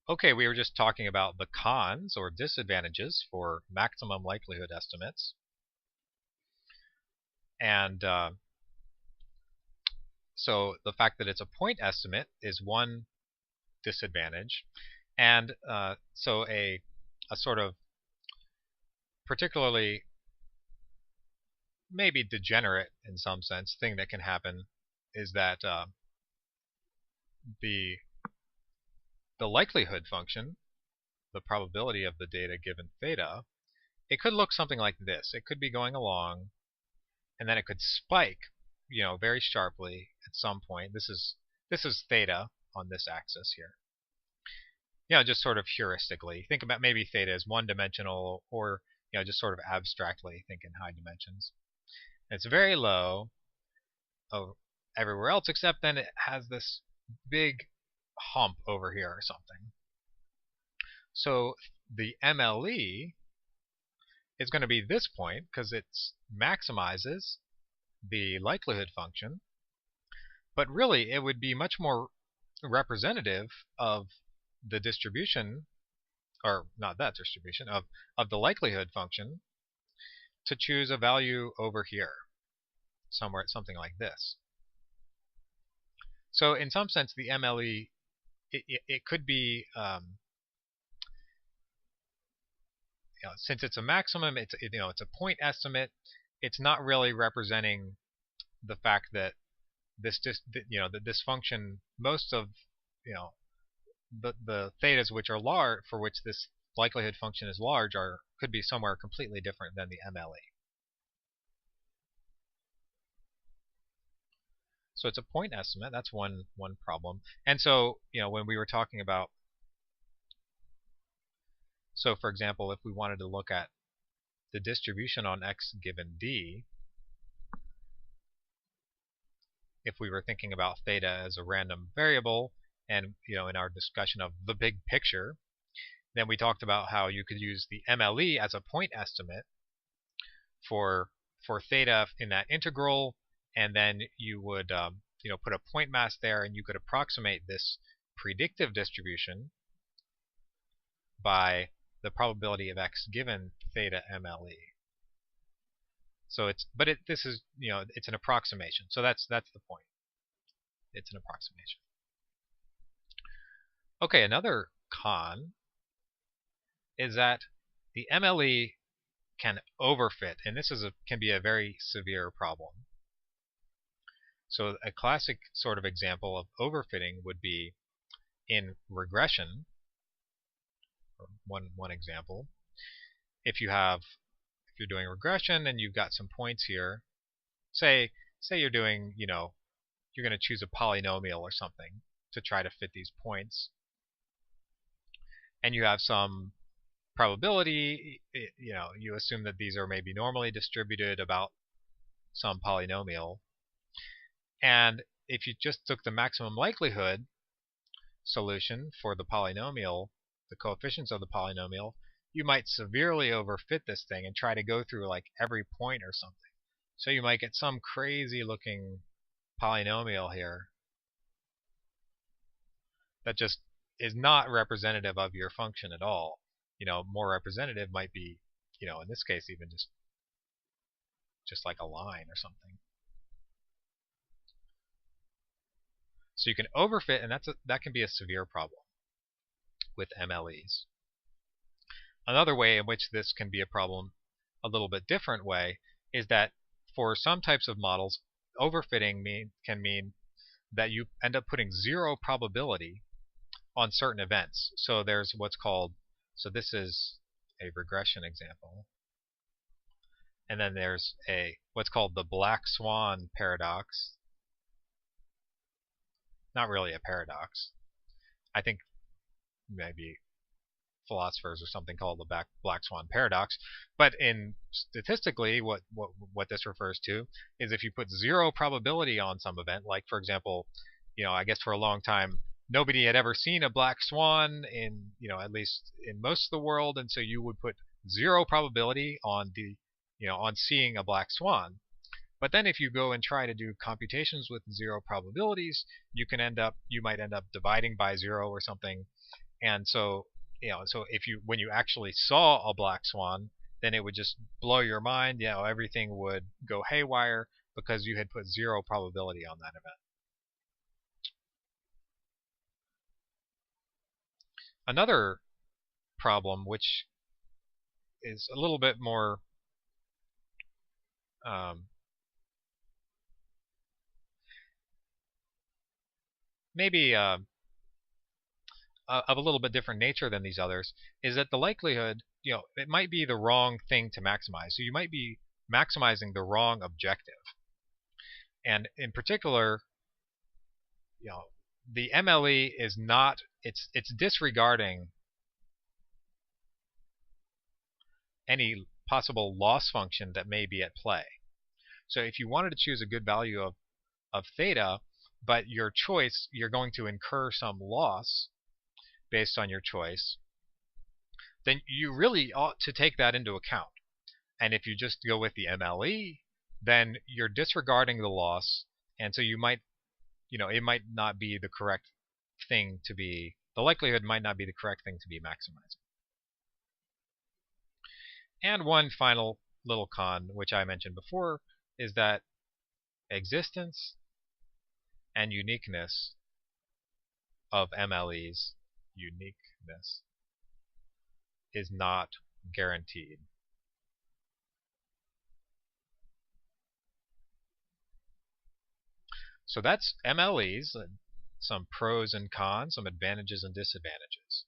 Okay, we were just talking about the cons or disadvantages for maximum likelihood estimates. And so the fact that it's a point estimate is one disadvantage. And so a sort of particularly maybe degenerate in some sense thing that can happen is that the likelihood function, the probability of the data given theta, it could look something like this. It could be going along, and then it could spike, very sharply at some point. This is theta on this axis here. Just sort of heuristically. Think about maybe theta as one-dimensional, or just sort of abstractly think in high dimensions. And it's very low everywhere else, except then it has this big hump over here or something. So the MLE is going to be this point because it maximizes the likelihood function, but really it would be much more representative of the distribution, or not that distribution, of the likelihood function to choose a value over here, somewhere at something like this. So in some sense the MLE, it could be, since it's a maximum, it's a point estimate. It's not really representing the fact that that this function, most of the thetas which are large, for which this likelihood function is large, could be somewhere completely different than the MLE. So it's a point estimate. That's one problem. And so when we were talking about, so for example, if we wanted to look at the distribution on x given d, if we were thinking about theta as a random variable, and in our discussion of the big picture, then we talked about how you could use the MLE as a point estimate for theta in that integral, and then you would put a point mass there, and you could approximate this predictive distribution by the probability of x given theta MLE. So this is it's an approximation. So that's the point. It's an approximation. Okay, another con is that the MLE can overfit, and this can be a very severe problem. So a classic sort of example of overfitting would be in regression. Or one example, if you're doing regression and you've got some points here, say you're doing, you're going to choose a polynomial or something to try to fit these points, and you have some probability, you assume that these are maybe normally distributed about some polynomial, and if you just took the maximum likelihood solution for the polynomial, the coefficients of the polynomial, you might severely overfit this thing and try to go through like every point or something. So you might get some crazy looking polynomial here that just is not representative of your function at all. More representative might be, in this case even just like a line or something. So you can overfit, and that can be a severe problem with MLEs. Another way in which this can be a problem, a little bit different way, is that for some types of models, overfitting can mean that you end up putting zero probability on certain events. So there's what's called, so this is a regression example, and then there's what's called the black swan paradox. Not really a paradox. I think maybe philosophers or something called the black swan paradox. But statistically, what this refers to is if you put zero probability on some event, like for example, I guess for a long time nobody had ever seen a black swan in at least in most of the world, and so you would put zero probability on on seeing a black swan. But then if you go and try to do computations with zero probabilities, you might end up dividing by zero or something, And so, so if you when you actually saw a black swan, then it would just blow your mind. Everything would go haywire because you had put zero probability on that event. Another problem, which is a little bit more maybe of a little bit different nature than these others, is that the likelihood, it might be the wrong thing to maximize. So you might be maximizing the wrong objective. And in particular, the MLE is not, it's disregarding any possible loss function that may be at play. So if you wanted to choose a good value of theta, but your choice, you're going to incur some loss based on your choice, then you really ought to take that into account. And if you just go with the MLE, then you're disregarding the loss, and so you might, it might not be the correct thing to be, the likelihood might not be the correct thing to be maximizing. And one final little con, which I mentioned before, is that existence and uniqueness of MLEs, uniqueness, is not guaranteed. So that's MLEs, some pros and cons, some advantages and disadvantages.